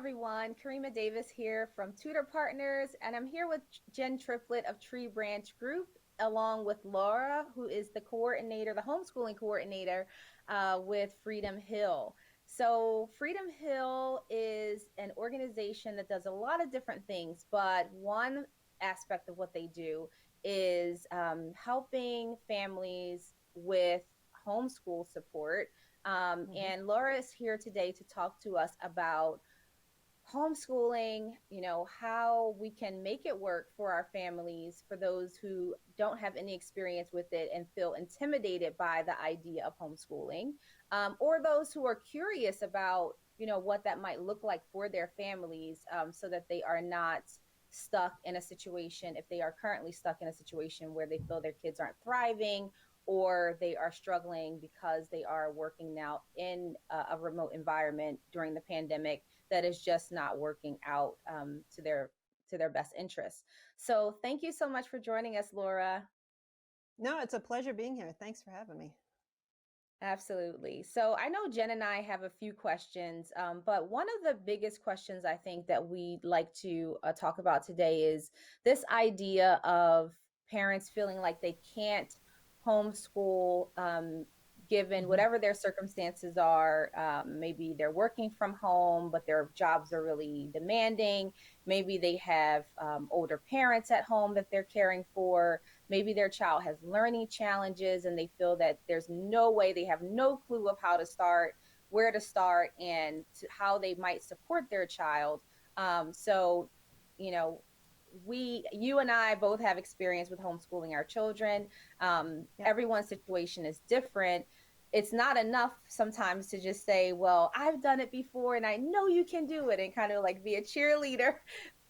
everyone. Karima Davis here from Tutor Partners, and I'm here with Jenn Triplett of Treebranch Group, along with Lara, who is the coordinator, the homeschooling coordinator with Freedom Hill. So, Freedom Hill is an organization that does a lot of different things, but one aspect of what they do is helping families with homeschool support. Hmm. And Laura is here today to talk to us about homeschooling, how we can make it work for our families, for those who don't have any experience with it and feel intimidated by the idea of homeschooling, or those who are curious about, what that might look like for their families, so that they are not stuck in a situation, if they are currently stuck in a situation where they feel their kids aren't thriving or they are struggling because they are working now in a remote environment during the pandemic that is just not working out to their best interests. So thank you so much for joining us, Laura. No, it's a pleasure being here. Thanks for having me. Absolutely. So I know Jenn and I have a few questions, but one of the biggest questions I think that we'd like to talk about today is this idea of parents feeling like they can't homeschool, given Hmm. whatever their circumstances are. Maybe they're working from home, but their jobs are really demanding. Maybe they have older parents at home that they're caring for. Maybe their child has learning challenges and they feel that there's no way, they have no clue of how to start, where to start, and how they might support their child. So, you know, you and I both have experience with homeschooling our children. Yep. Everyone's situation is different. It's not enough sometimes to just say, well, I've done it before and I know you can do it, and kind of like be a cheerleader.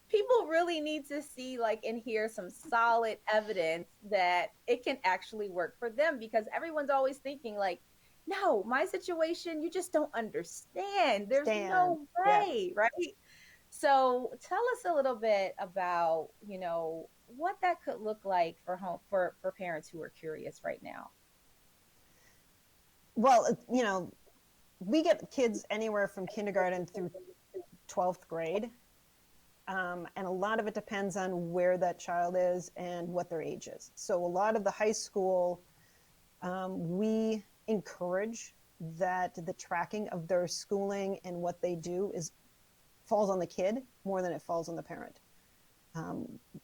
People really need to see, like, and hear some solid evidence that it can actually work for them, because everyone's always thinking like, no, my situation, you just don't understand, there's Stand. no Yeah. way, right? So tell us a little bit about, what that could look like for home for parents who are curious right now. Well, we get kids anywhere from kindergarten through 12th grade. And a lot of it depends on where that child is and what their age is. So a lot of the high school, we encourage that the tracking of their schooling and what they do is falls on the kid more than it falls on the parent.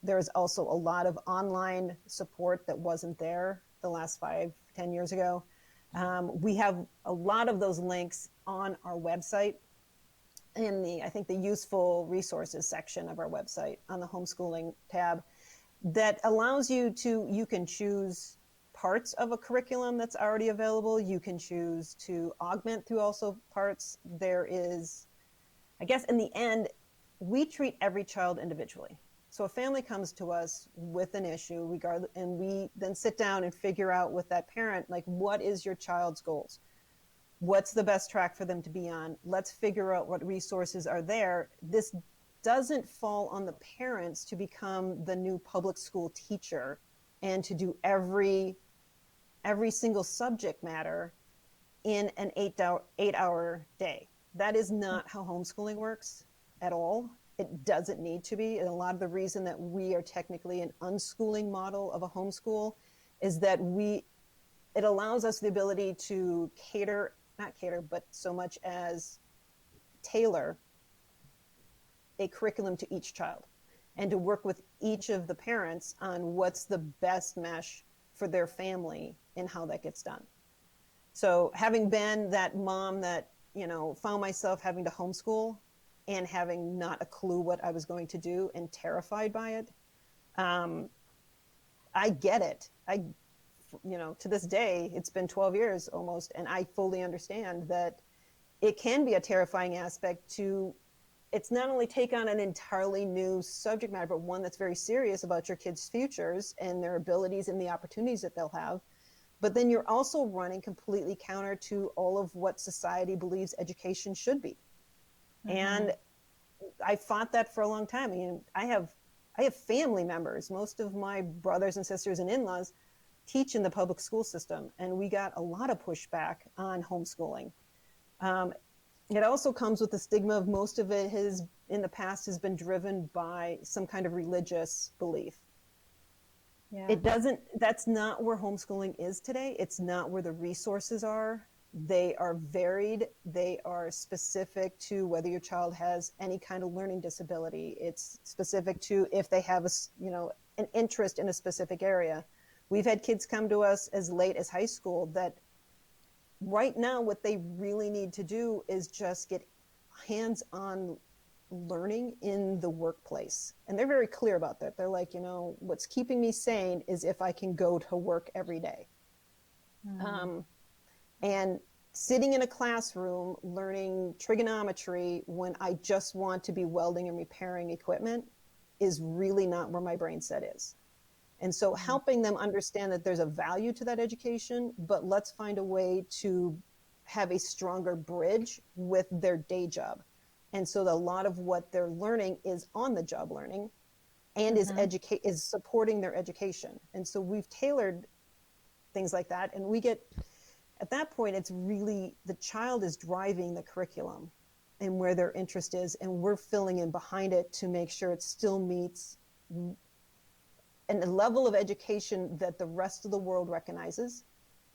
There's also a lot of online support that wasn't there the last 5, 10 years ago. We have a lot of those links on our website in I think the useful resources section of our website on the homeschooling tab that allows you can choose parts of a curriculum that's already available. You can choose to augment through also parts. There is, I guess in the end, we treat every child individually. So a family comes to us with an issue, and we then sit down and figure out with that parent, like, what is your child's goals? What's the best track for them to be on? Let's figure out what resources are there. This doesn't fall on the parents to become the new public school teacher and to do every single subject matter in an 8 hour day. That is not how homeschooling works at all. It doesn't need to be. And a lot of the reason that we are technically an unschooling model of a homeschool is that it allows us the ability to not cater, but so much as tailor a curriculum to each child and to work with each of the parents on what's the best mesh for their family and how that gets done. So having been that mom that, found myself having to homeschool and having not a clue what I was going to do and terrified by it, um, I get it. To this day, it's been 12 years almost, and I fully understand that it can be a terrifying aspect to, it's not only take on an entirely new subject matter, but one that's very serious about your kids' futures and their abilities and the opportunities that they'll have. But then you're also running completely counter to all of what society believes education should be. And Mm-hmm. I fought that for a long time. I mean, I have family members. Most of my brothers and sisters and in-laws teach in the public school system, and we got a lot of pushback on homeschooling. Um, It also comes with the stigma of most of it has in the past has been driven by some kind of religious belief. Yeah. It doesn't, that's not where homeschooling is today. It's not where the resources are. They are varied. They are specific to whether your child has any kind of learning disability. It's specific to if they have an interest in a specific area. We've had kids come to us as late as high school that right now what they really need to do is just get hands-on learning in the workplace. And they're very clear about that. They're like, what's keeping me sane is if I can go to work every day. And sitting in a classroom learning trigonometry when I just want to be welding and repairing equipment is really not where my brain set is. And so helping them understand that there's a value to that education, but let's find a way to have a stronger bridge with their day job. And so a lot of what they're learning is on the job learning and is supporting their education. And so we've tailored things like that. And we get, at that point, it's really the child is driving the curriculum and where their interest is. And we're filling in behind it to make sure it still meets a level of education that the rest of the world recognizes,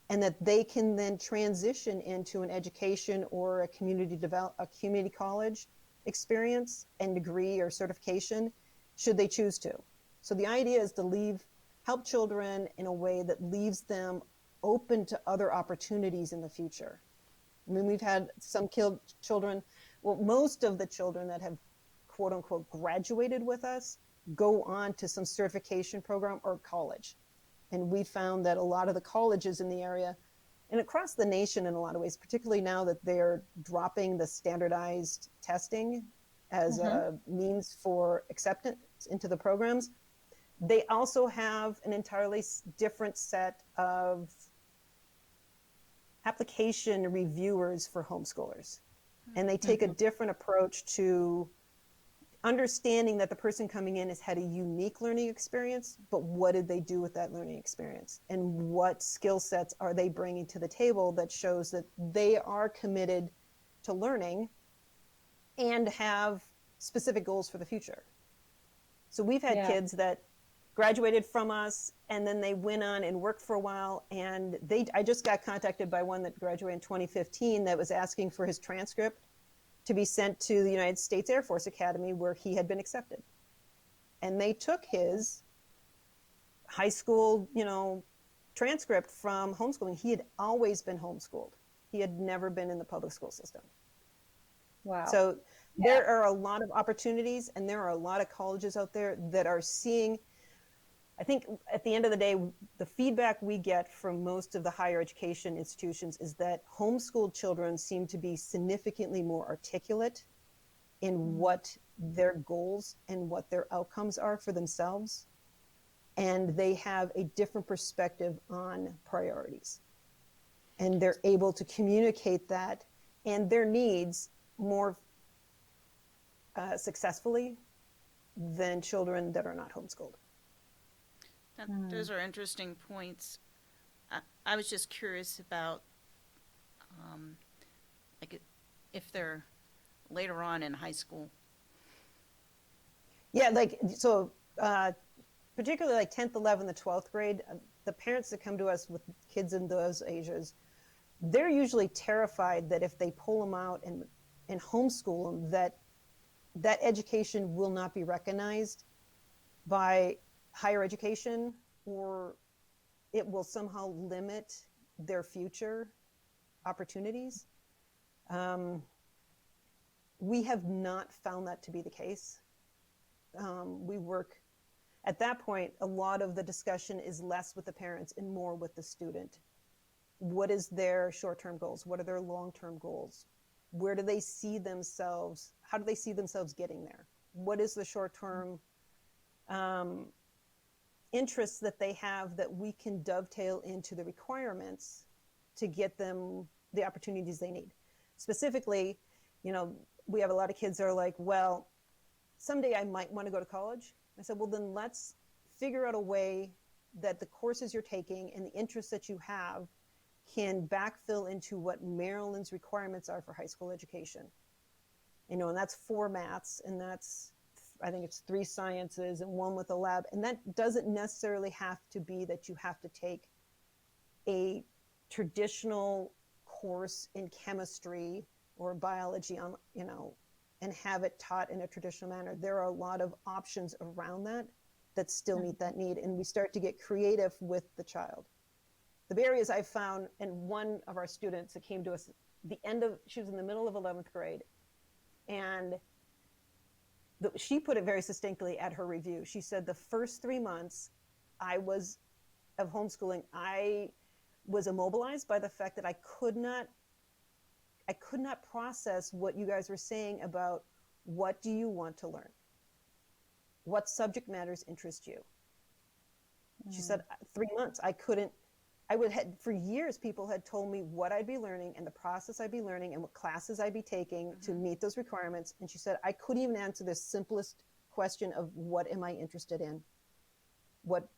and that they can then transition into an education or a community college experience and degree or certification should they choose to. So the idea is to help children in a way that leaves them open to other opportunities in the future. I mean, we've had some children, well, most of the children that have quote unquote graduated with us go on to some certification program or college. And we found that a lot of the colleges in the area and across the nation in a lot of ways, particularly now that they're dropping the standardized testing as a means for acceptance into the programs, they also have an entirely different set of application reviewers for homeschoolers. And they take a different approach to understanding that the person coming in has had a unique learning experience, but what did they do with that learning experience? And what skill sets are they bringing to the table that shows that they are committed to learning and have specific goals for the future? So we've had kids that graduated from us and then they went on and worked for a while. And I just got contacted by one that graduated in 2015 that was asking for his transcript to be sent to the United States Air Force Academy where he had been accepted. And they took his high school, transcript from homeschooling. He had always been homeschooled. He had never been in the public school system. Wow. So there are a lot of opportunities and there are a lot of colleges out there that are seeing, I think at the end of the day, the feedback we get from most of the higher education institutions is that homeschooled children seem to be significantly more articulate in what their goals and what their outcomes are for themselves. And they have a different perspective on priorities. And they're able to communicate that and their needs more successfully than children that are not homeschooled. Those are interesting points. I was just curious about, like, if they're later on in high school. Yeah, particularly like 10th, 11th, the 12th grade, the parents that come to us with kids in those ages, they're usually terrified that if they pull them out and homeschool them, that education will not be recognized by higher education, or it will somehow limit their future opportunities. We have not found that to be the case. We work, at that point, a lot of the discussion is less with the parents and more with the student. What is their short-term goals? What are their long-term goals? Where do they see themselves? How do they see themselves getting there? What is the short-term interests that they have that we can dovetail into the requirements to get them the opportunities they need? Specifically, we have a lot of kids that are like, well, someday I might want to go to college. I said, well, then let's figure out a way that the courses you're taking and the interests that you have can backfill into what Maryland's requirements are for high school education. And that's 4 maths, and that's, I think it's 3 sciences and 1 with a lab. And that doesn't necessarily have to be that you have to take a traditional course in chemistry or biology on, and have it taught in a traditional manner. There are a lot of options around that still meet that need. And we start to get creative with the child. The barriers I found, and one of our students that came to us, she was in the middle of 11th grade, and she put it very succinctly at her review. She said, the first 3 months of homeschooling, I was immobilized by the fact that I could not process what you guys were saying about what do you want to learn? What subject matters interest you? She said, 3 months, for years, people had told me what I'd be learning and the process I'd be learning and what classes I'd be taking to meet those requirements. And she said, I couldn't even answer the simplest question of what am I interested in?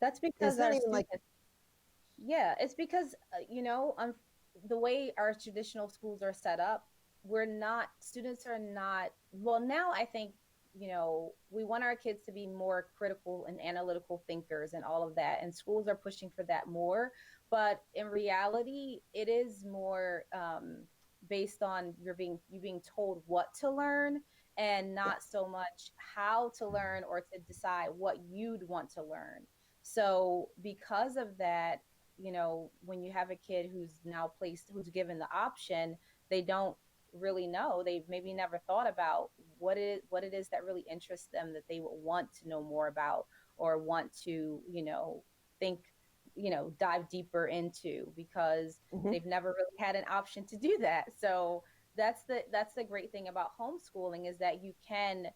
That's because it's not even like, yeah, it's because the way our traditional schools are set up, students are not, well, now I think, we want our kids to be more critical and analytical thinkers and all of that, and schools are pushing for that more. But in reality, it is more based on you being told what to learn, and not so much how to learn or to decide what you'd want to learn. So because of that, when you have a kid who's given the option, they don't really know. They've maybe never thought about what it is that really interests them, that they would want to know more about, or want to, think, dive deeper into, because they've never really had an option to do that. So that's the great thing about homeschooling, is that you can,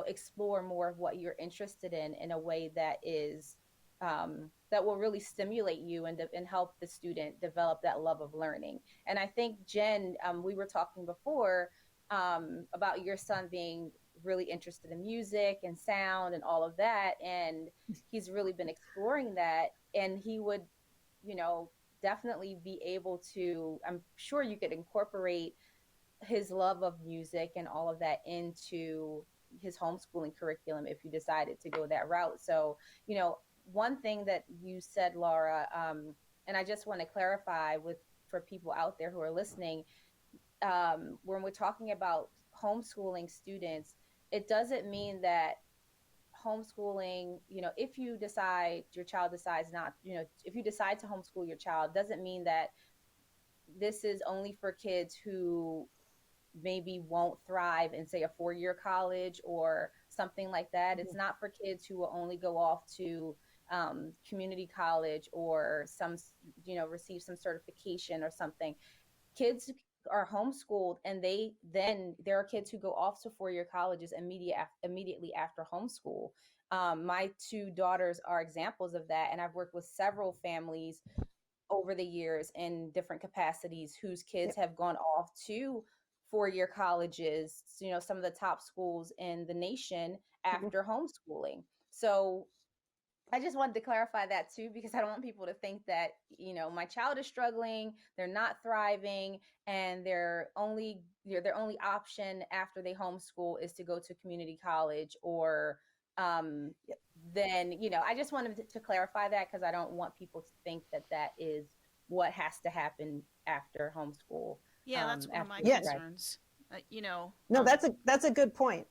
explore more of what you're interested in a way that is that will really stimulate you and help the student develop that love of learning. And I think, Jenn, we were talking before about your son being really interested in music and sound and all of that. And he's really been exploring that. And he would, definitely be able to, I'm sure you could incorporate his love of music and all of that into his homeschooling curriculum if you decided to go that route. So, one thing that you said, Lara, and I just want to clarify for people out there who are listening, when we're talking about homeschooling students, it doesn't mean that homeschooling, if your child decides not, if you decide to homeschool your child, doesn't mean that this is only for kids who maybe won't thrive in, say, a 4-year college or something like that. It's not for kids who will only go off to community college or receive some certification or something. Kids are homeschooled, and there are kids who go off to 4-year colleges immediately after homeschool. My 2 daughters are examples of that, and I've worked with several families over the years in different capacities whose kids have gone off to 4-year colleges, some of the top schools in the nation after homeschooling. So I just wanted to clarify that too, because I don't want people to think that, my child is struggling, they're not thriving, and their only option after they homeschool is to go to community college or then, I just wanted to clarify that, because I don't want people to think that is what has to happen after homeschool. Yeah, that's one of my Yeah. concerns. No, that's a good point.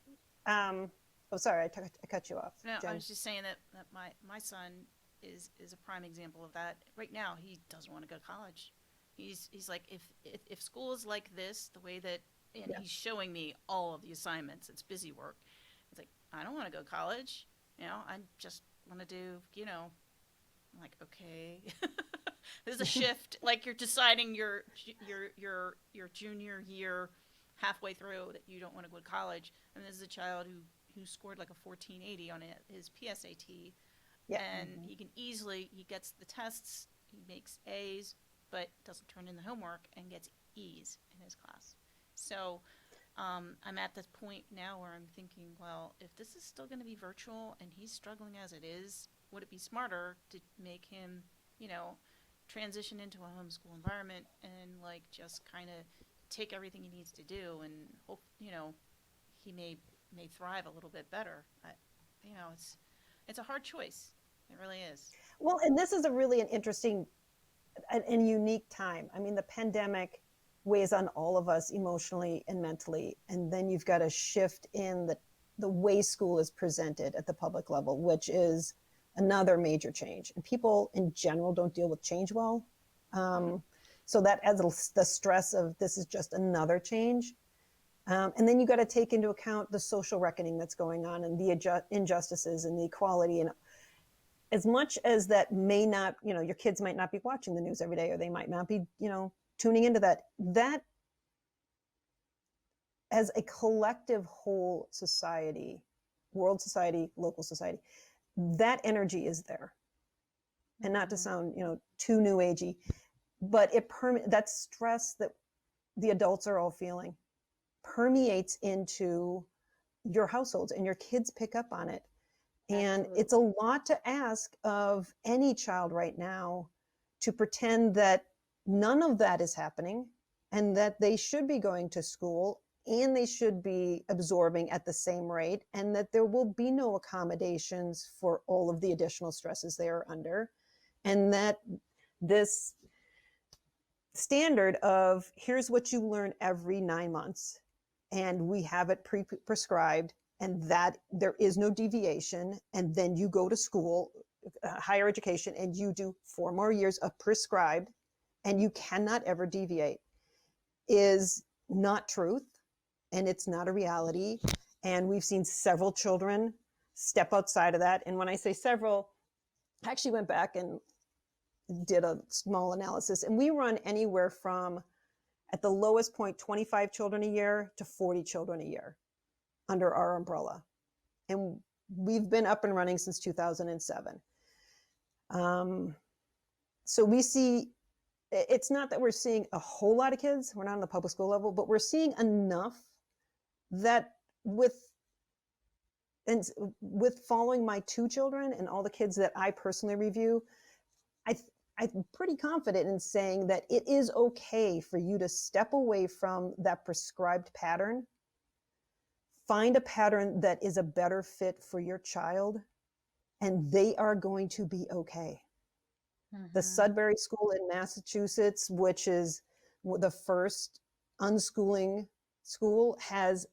Oh, sorry, I cut you off. No, Jen. I was just saying that my son is a prime example of that. Right now, he doesn't want to go to college. He's like, if school is like this, the way that, and he's showing me all of the assignments, it's busy work. It's like, I don't want to go to college. I just want to do, I'm like, okay. There's a shift. Like, you're deciding your junior year halfway through that you don't want to go to college. And this is a child who scored like a 1480 on his PSAT. Yeah. And he gets the tests, he makes A's, but doesn't turn in the homework and gets E's in his class. So I'm at this point now where I'm thinking, well, if this is still going to be virtual and he's struggling as it is, would it be smarter to make him, transition into a homeschool environment and like just kind of take everything he needs to do and hope, he may thrive a little bit better. It's a hard choice. It really is. Well, and this is a really an interesting and unique time. I mean, the pandemic weighs on all of us emotionally and mentally, and then you've got a shift in the way school is presented at the public level, which is another major change. And people in general don't deal with change well. So that adds the stress of this is just another change. And then you got to take into account the social reckoning that's going on and the injustices and the equality. And as much as that may not, your kids might not be watching the news every day, or they might not be, tuning into that as a collective whole society, world society, local society, that energy is there. And not to sound, too new agey, but that stress that the adults are all feeling permeates into your households, and your kids pick up on it. And Absolutely. it's a lot to ask of any child right now to pretend that none of that is happening, and that they should be going to school and they should be absorbing at the same rate, and that there will be no accommodations for all of the additional stresses they are under. And that this standard of here's what you learn every 9 months, and we have it prescribed, and that there is no deviation, and then you go to school, higher education, and you do 4 more years of prescribed, and you cannot ever deviate, is not truth, and it's not a reality. And we've seen several children step outside of that. And when I say several, I actually went back and did a small analysis, and we run anywhere from, at the lowest point, 25 children a year to 40 children a year under our umbrella. And we've been up and running since 2007. So we see, it's not that we're seeing a whole lot of kids, we're not on the public school level, but we're seeing enough that with following my 2 children and all the kids that I personally review, I'm pretty confident in saying that it is okay for you to step away from that prescribed pattern, find a pattern that is a better fit for your child, and they are going to be okay. The Sudbury School in Massachusetts, which is the first unschooling school, has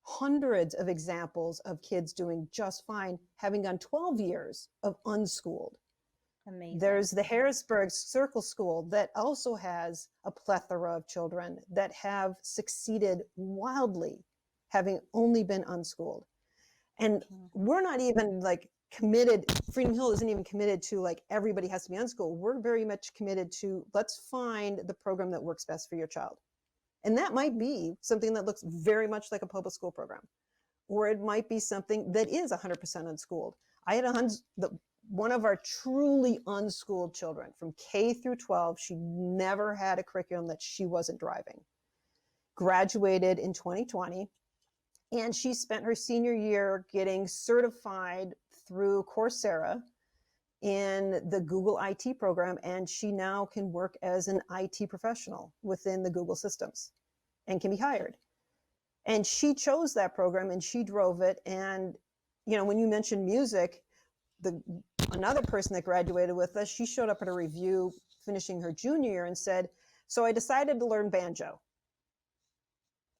hundreds of examples of kids doing just fine, having gone 12 years of unschooled. Amazing. There's the Harrisburg Circle School that also has a plethora of children that have succeeded wildly, having only been unschooled. And we're not even like committed, Freedom Hill isn't even committed to like everybody has to be unschooled. We're very much committed to, let's find the program that works best for your child. And that might be something that looks very much like a public school program, or it might be something that is 100% unschooled. I had one of our truly unschooled children from K through 12, she never had a curriculum that she wasn't driving. Graduated in 2020, and she spent her senior year getting certified through Coursera in the Google IT program, and she now can work as an IT professional within the Google systems and can be hired. And she chose that program and she drove it. And, when you mentioned music, another person that graduated with us, she showed up at a review finishing her junior year and said, so I decided to learn banjo.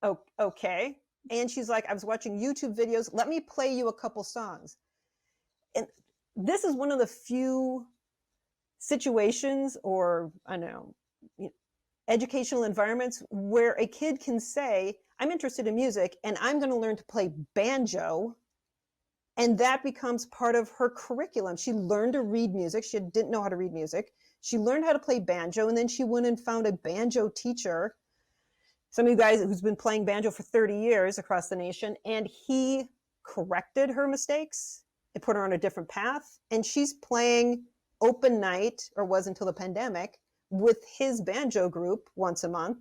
Oh, okay. And she's like, I was watching YouTube videos. Let me play you a couple songs. And this is one of the few situations, or I don't know, educational environments where a kid can say, I'm interested in music and I'm going to learn to play banjo. And that becomes part of her curriculum. She learned to read music. She didn't know how to read music. She learned how to play banjo, and then she went and found a banjo teacher, some of you guys who's been playing banjo for 30 years across the nation, and he corrected her mistakes and put her on a different path. And she's playing open night, or was until the pandemic, with his banjo group once a month.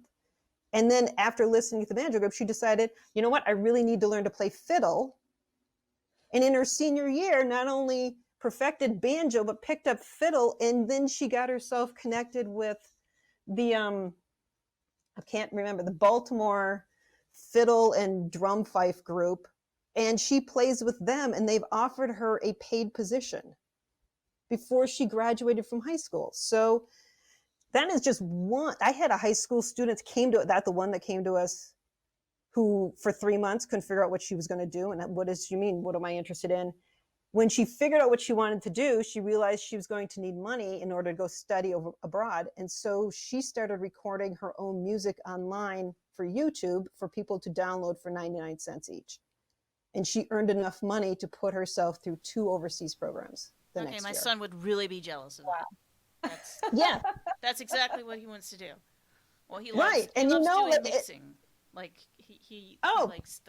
And then after listening to the banjo group, she decided, I really need to learn to play fiddle. And in her senior year, not only perfected banjo, but picked up fiddle. And then she got herself connected with the, I can't remember, the Baltimore fiddle and drum fife group. And she plays with them, and they've offered her a paid position before she graduated from high school. So that is just one. I had a high school student came to that, the one that came to us, who for 3 months couldn't figure out what she was going to do. And what does she mean? What am I interested in? When she figured out what she wanted to do, she realized she was going to need money in order to go study abroad. And so she started recording her own music online for YouTube for people to download for 99 cents each. And she earned enough money to put herself through 2 overseas programs. Okay, my son would really be jealous of that. Yeah. That's exactly what he wants to do. Well, he loves, Right. And he you loves know, doing like, mixing. Like he likes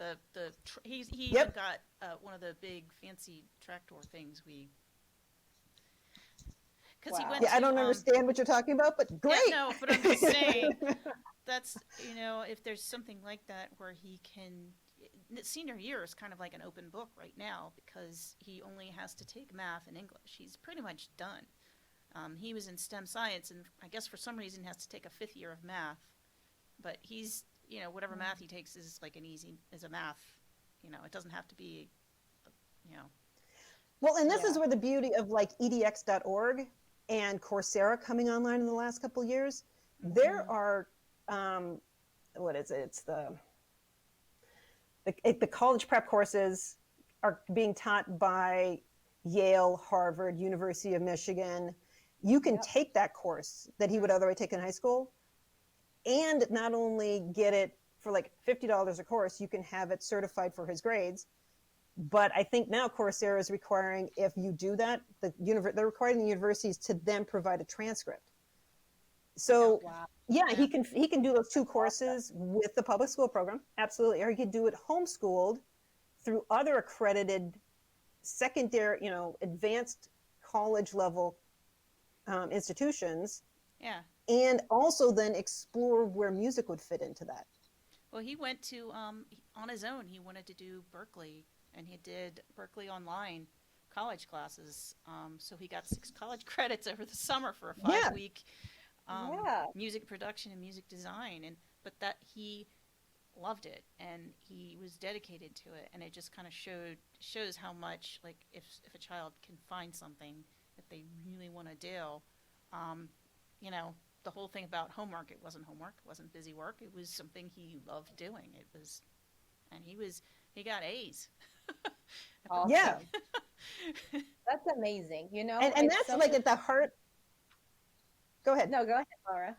he even got one of the big fancy tractor things because he went Yeah, to, I don't understand what you're talking about, but great. Yeah, no, but I'm just saying that's, if there's something like that where he can, senior year is kind of like an open book right now because he only has to take math and English. He's pretty much done. He was in STEM science, and I guess for some reason has to take a 5th year of math, but he's, whatever math he takes is like is a math, it doesn't have to be, Well, and this is where the beauty of like edx.org and Coursera coming online in the last couple of years. Mm-hmm. There are, what is it? It's the college prep courses are being taught by Yale, Harvard, University of Michigan. You can take that course that he would otherwise take in high school and not only get it for like $50 a course, you can have it certified for his grades. But I think now Coursera is requiring, if you do that, they're requiring the universities to then provide a transcript. So he can do those 2 courses with the public school program, absolutely, or he could do it homeschooled through other accredited secondary, advanced college level institutions. Yeah. And also then explore where music would fit into that. Well, he went to, on his own, he wanted to do Berkeley, and he did Berkeley online college classes. So he got 6 college credits over the summer for a 5-week music production and music design. But that he loved it, and he was dedicated to it, and it just kind of shows how much, like, if a child can find something that they really want to do, the whole thing about homework, it wasn't homework, it wasn't busy work, it was something he loved doing. It was, and he got A's. Awesome. Yeah. That's amazing, And that's like at the heart. Go ahead. No, go ahead, Lara.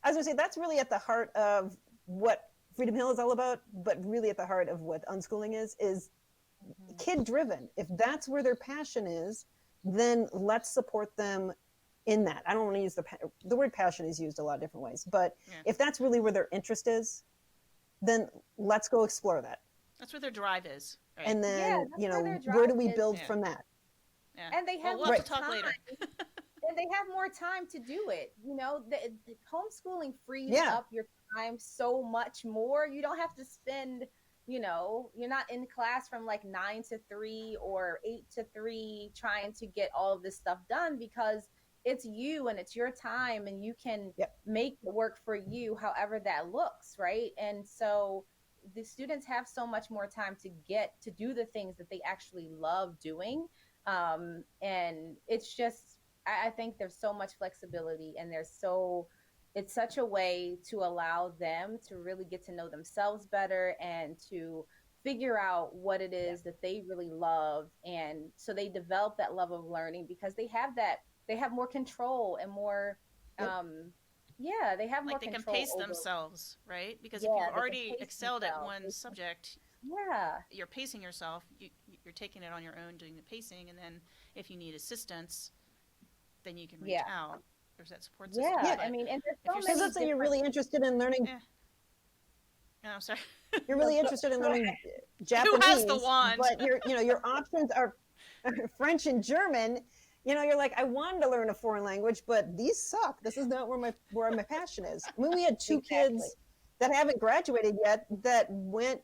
I was going to say, that's really at the heart of what Freedom Hill is all about, but really at the heart of what unschooling is kid driven. If that's where their passion is, then let's support them in that. I don't want to use the word passion is used a lot of different ways, but if that's really where their interest is, then let's go explore that. That's where their drive is. Right? And then, where do we build from that? Yeah. And they have we'll have to talk later. And they have more time to do it. The homeschooling frees up your time so much more. You don't have to spend, you're not in class from like 9 to 3 or 8 to 3 trying to get all of this stuff done, because it's you and it's your time, and you can make it work for you however that looks, right? And so the students have so much more time to get to do the things that they actually love doing. And it's just, I think there's so much flexibility, and it's such a way to allow them to really get to know themselves better and to figure out what it is that they really love. And so they develop that love of learning because they have more control and more, they have more they control. Can pace themselves, right? Because if you've already excelled at one subject, you're pacing yourself, you're taking it on your own, doing the pacing, and then if you need assistance, then you can reach out. There's that support system. Yeah, I mean, and there's so let's say you're really interested in learning. No, I'm sorry. You're really interested in learning Japanese. Who has the wand? But your options are French and German. You're like, I wanted to learn a foreign language, but these suck. This is not where my passion is. I mean, we had 2 kids that haven't graduated yet that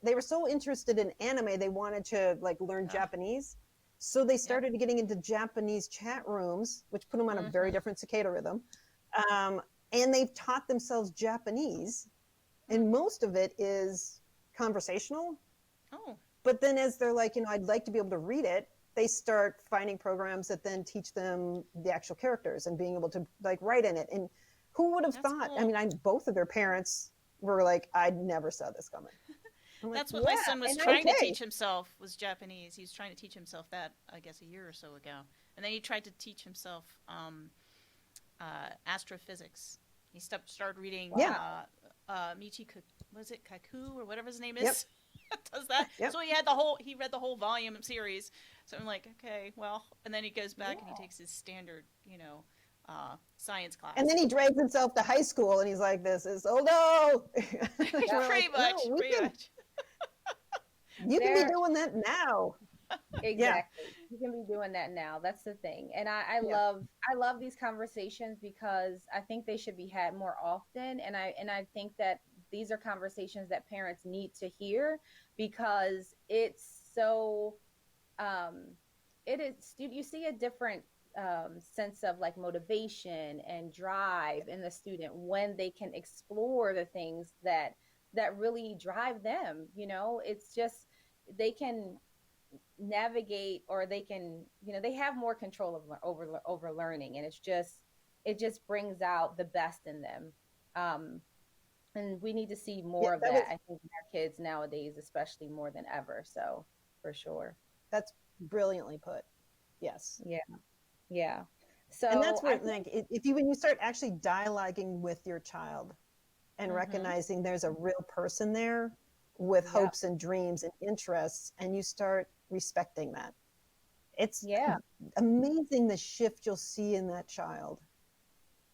they were so interested in anime, they wanted to like learn Japanese. So they started getting into Japanese chat rooms, which put them on a very different circadian rhythm. Um, and they've taught themselves Japanese, and most of it is conversational. Oh, But then as they're like, I'd like to be able to read it, they start finding programs that then teach them the actual characters and being able to like write in it. And who would have that's thought? cool. I mean, both of their parents were like, I never saw this coming. I'm like, That's what my son was trying to teach himself, was Japanese. He was trying to teach himself that, I guess, a year or so ago. And then he tried to teach himself astrophysics. He started reading Michi, was it Kaku or whatever his name is? Does that. So he read the whole volume series. So I'm like, okay, well, and then he goes back and he takes his standard, science class. And then he drags himself to high school and he's like, this is, oh no. Pretty much. You can be doing that now. Exactly. You can be doing that now. That's the thing. And I love these conversations because I think they should be had more often. And I think that these are conversations that parents need to hear because it's so it is, you see a different sense of like motivation and drive in the student when they can explore the things that really drive them. It's just they can navigate, or they can, they have more control over learning, and it just brings out the best in them. And we need to see more of that. I think in our kids nowadays, especially more than ever. So for sure. That's brilliantly put. Yes. Yeah. So, and that's where when you start actually dialoguing with your child and recognizing there's a real person there with hopes and dreams and interests, and you start respecting that, it's amazing the shift you'll see in that child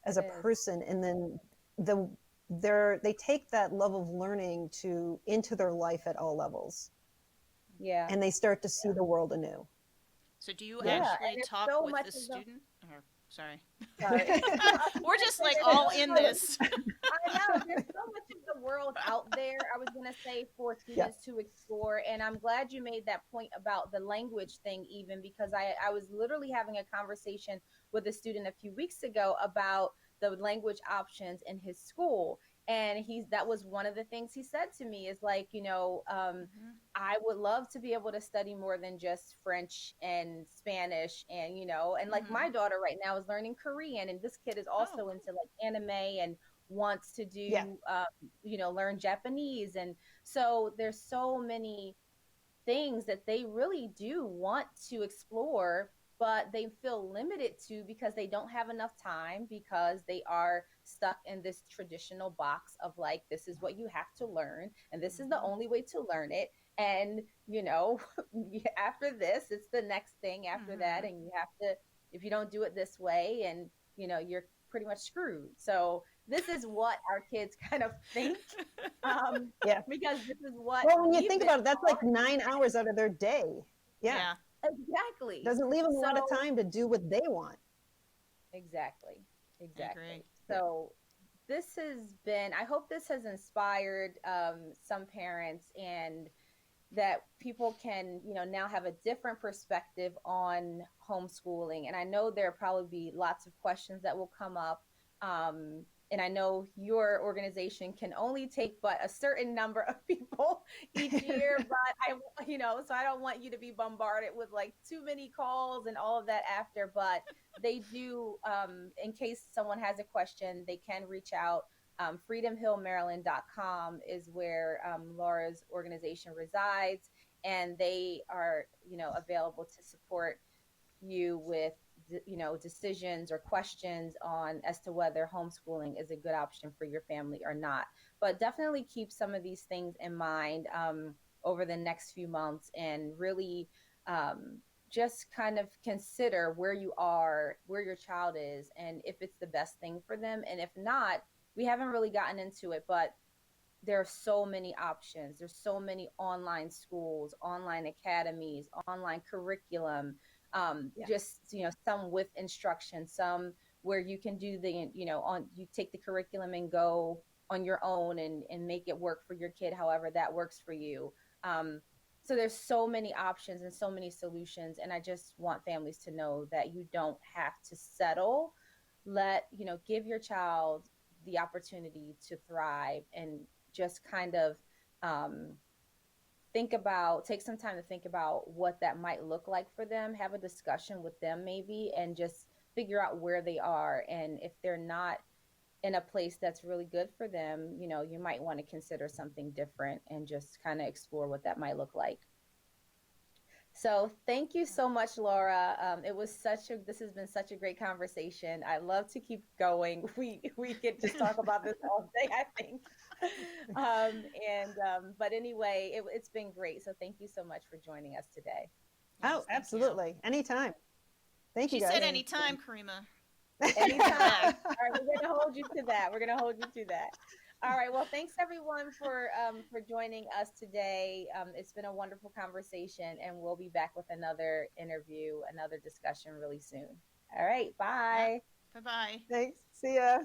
as a person. And then they take that love of learning into their life at all levels. Yeah. And they start to see the world anew. So do you actually talk with the student? Sorry. We're just like all in this. I know. There's so much of the world out there, I was going to say, for students to explore. And I'm glad you made that point about the language thing, even because I was literally having a conversation with a student a few weeks ago about the language options in his school. And that was one of the things he said to me is like, I would love to be able to study more than just French and Spanish. And, and like my daughter right now is learning Korean, and this kid is also into like anime and wants to do, learn Japanese. And so there's so many things that they really do want to explore, but they feel limited to because they don't have enough time, because they are stuck in this traditional box of like, this is what you have to learn, and this is the only way to learn it. And, after this, it's the next thing after that. And you have to, if you don't do it this way, and, you're pretty much screwed. So this is what our kids kind of think. Because this is what. Well, when you think about it, that's like 9 hours out of their day. Yeah. Exactly. Doesn't leave them a lot of time to do what they want. Exactly. So this has been, I hope this has inspired some parents, and that people can, now have a different perspective on homeschooling. And I know there'll probably be lots of questions that will come up. And I know your organization can only take but a certain number of people each year, but so I don't want you to be bombarded with like too many calls and all of that after, but they do, in case someone has a question, they can reach out. freedomhillmaryland.com is where Laura's organization resides, and they are, available to support you with decisions or questions on as to whether homeschooling is a good option for your family or not. But definitely keep some of these things in mind over the next few months, and really just kind of consider where you are, where your child is, and if it's the best thing for them. And if not, we haven't really gotten into it, but there are so many options. There's so many online schools, online academies, online curriculum, just, some with instruction, some where you can do you take the curriculum and go on your own and make it work for your kid, however that works for you. So there's so many options and so many solutions. And I just want families to know that you don't have to settle. Give your child the opportunity to thrive, and just kind of um, take some time to think about what that might look like for them, have a discussion with them maybe, and just figure out where they are. And if they're not in a place that's really good for them, you might want to consider something different and just kind of explore what that might look like. So thank you so much, Laura. This has been such a great conversation. I love to keep going. We could just talk about this all day, I think. But anyway, it's been great. So thank you so much for joining us today. Yes, Oh, thank absolutely. you. Anytime. Thank you, She guys. said anytime, Karima. Anytime. All right, we're going to hold you to that. We're going to hold you to that. All right. Well, thanks everyone for joining us today. It's been a wonderful conversation, and we'll be back with another interview, another discussion really soon. All right. Yeah. Bye. Bye-bye. Thanks. See ya.